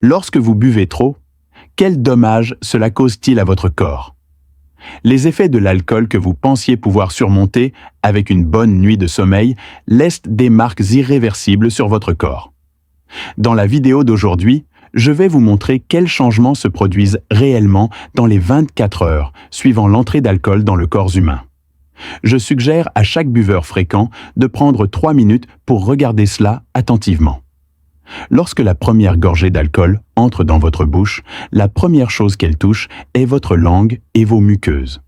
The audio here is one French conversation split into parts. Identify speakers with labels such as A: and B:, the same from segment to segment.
A: Lorsque vous buvez trop, quel dommage cela cause-t-il à votre corps? Les effets de l'alcool que vous pensiez pouvoir surmonter avec une bonne nuit de sommeil laissent des marques irréversibles sur votre corps. Dans la vidéo d'aujourd'hui, je vais vous montrer quels changements se produisent réellement dans les 24 heures suivant l'entrée d'alcool dans le corps humain. Je suggère à chaque buveur fréquent de prendre 3 minutes pour regarder cela attentivement. Lorsque la première gorgée d'alcool entre dans votre bouche, la première chose qu'elle touche est votre langue et vos muqueuses.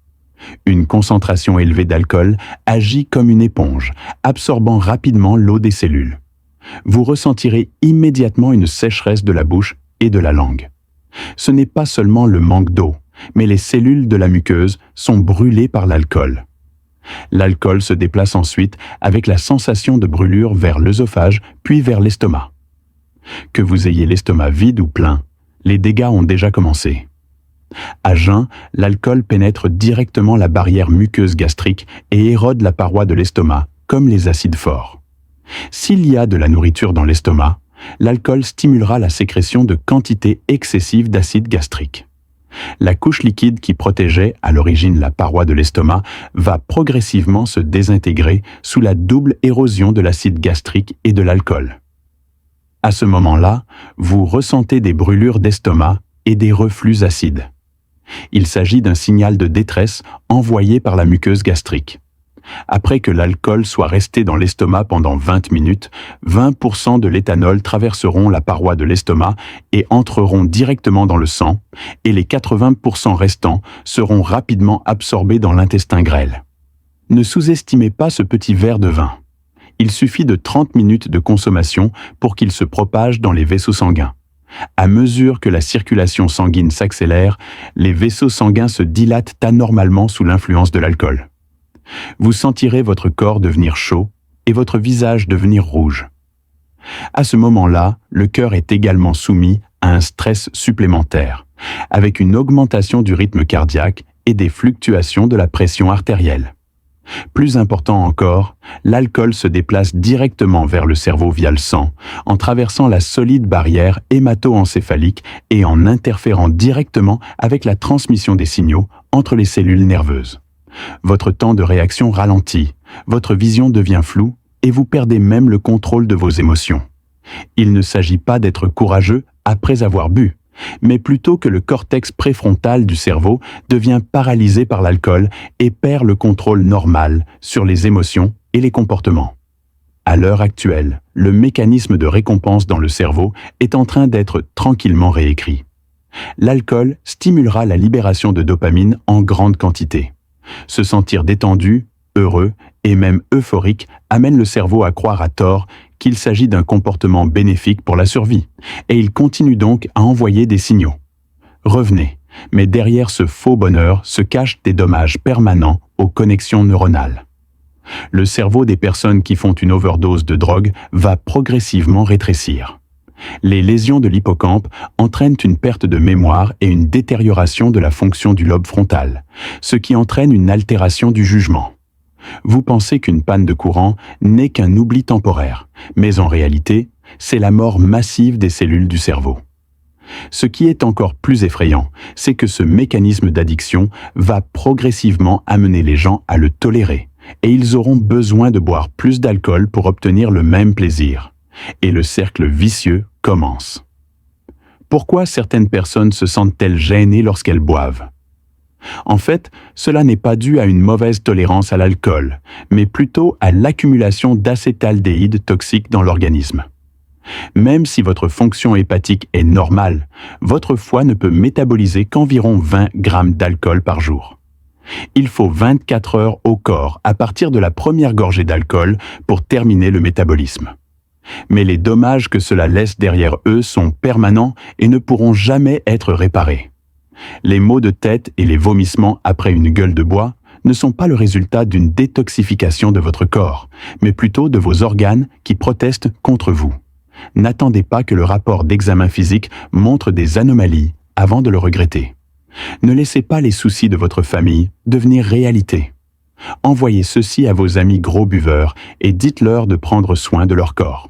A: Une concentration élevée d'alcool agit comme une éponge, absorbant rapidement l'eau des cellules. Vous ressentirez immédiatement une sécheresse de la bouche et de la langue. Ce n'est pas seulement le manque d'eau, mais les cellules de la muqueuse sont brûlées par l'alcool. L'alcool se déplace ensuite avec la sensation de brûlure vers l'œsophage puis vers l'estomac. Que vous ayez l'estomac vide ou plein, les dégâts ont déjà commencé. À jeun, l'alcool pénètre directement la barrière muqueuse gastrique et érode la paroi de l'estomac, comme les acides forts. S'il y a de la nourriture dans l'estomac, l'alcool stimulera la sécrétion de quantités excessives d'acide gastrique. La couche liquide qui protégeait à l'origine la paroi de l'estomac va progressivement se désintégrer sous la double érosion de l'acide gastrique et de l'alcool. À ce moment-là, vous ressentez des brûlures d'estomac et des reflux acides. Il s'agit d'un signal de détresse envoyé par la muqueuse gastrique. Après que l'alcool soit resté dans l'estomac pendant 20 minutes, 20% de l'éthanol traverseront la paroi de l'estomac et entreront directement dans le sang, et les 80% restants seront rapidement absorbés dans l'intestin grêle. Ne sous-estimez pas ce petit verre de vin. Il suffit de 30 minutes de consommation pour qu'il se propage dans les vaisseaux sanguins. À mesure que la circulation sanguine s'accélère, les vaisseaux sanguins se dilatent anormalement sous l'influence de l'alcool. Vous sentirez votre corps devenir chaud et votre visage devenir rouge. À ce moment-là, le cœur est également soumis à un stress supplémentaire, avec une augmentation du rythme cardiaque et des fluctuations de la pression artérielle. Plus important encore, l'alcool se déplace directement vers le cerveau via le sang, en traversant la solide barrière hémato-encéphalique et en interférant directement avec la transmission des signaux entre les cellules nerveuses. Votre temps de réaction ralentit, votre vision devient floue et vous perdez même le contrôle de vos émotions. Il ne s'agit pas d'être courageux après avoir bu, mais plutôt que le cortex préfrontal du cerveau devient paralysé par l'alcool et perd le contrôle normal sur les émotions et les comportements. À l'heure actuelle, le mécanisme de récompense dans le cerveau est en train d'être tranquillement réécrit. L'alcool stimulera la libération de dopamine en grande quantité. Se sentir détendu, heureux et même euphorique amène le cerveau à croire à tort qu'il s'agit d'un comportement bénéfique pour la survie, et il continue donc à envoyer des signaux. Revenez, mais derrière ce faux bonheur se cachent des dommages permanents aux connexions neuronales. Le cerveau des personnes qui font une overdose de drogue va progressivement rétrécir. Les lésions de l'hippocampe entraînent une perte de mémoire et une détérioration de la fonction du lobe frontal, ce qui entraîne une altération du jugement. Vous pensez qu'une panne de courant n'est qu'un oubli temporaire, mais en réalité, c'est la mort massive des cellules du cerveau. Ce qui est encore plus effrayant, c'est que ce mécanisme d'addiction va progressivement amener les gens à le tolérer, et ils auront besoin de boire plus d'alcool pour obtenir le même plaisir. Et le cercle vicieux commence. Pourquoi certaines personnes se sentent-elles gênées lorsqu'elles boivent? En fait, cela n'est pas dû à une mauvaise tolérance à l'alcool, mais plutôt à l'accumulation d'acétaldéhyde toxique dans l'organisme. Même si votre fonction hépatique est normale, votre foie ne peut métaboliser qu'environ 20 grammes d'alcool par jour. Il faut 24 heures au corps à partir de la première gorgée d'alcool pour terminer le métabolisme. Mais les dommages que cela laisse derrière eux sont permanents et ne pourront jamais être réparés. Les maux de tête et les vomissements après une gueule de bois ne sont pas le résultat d'une détoxification de votre corps, mais plutôt de vos organes qui protestent contre vous. N'attendez pas que le rapport d'examen physique montre des anomalies avant de le regretter. Ne laissez pas les soucis de votre famille devenir réalité. Envoyez ceci à vos amis gros buveurs et dites-leur de prendre soin de leur corps.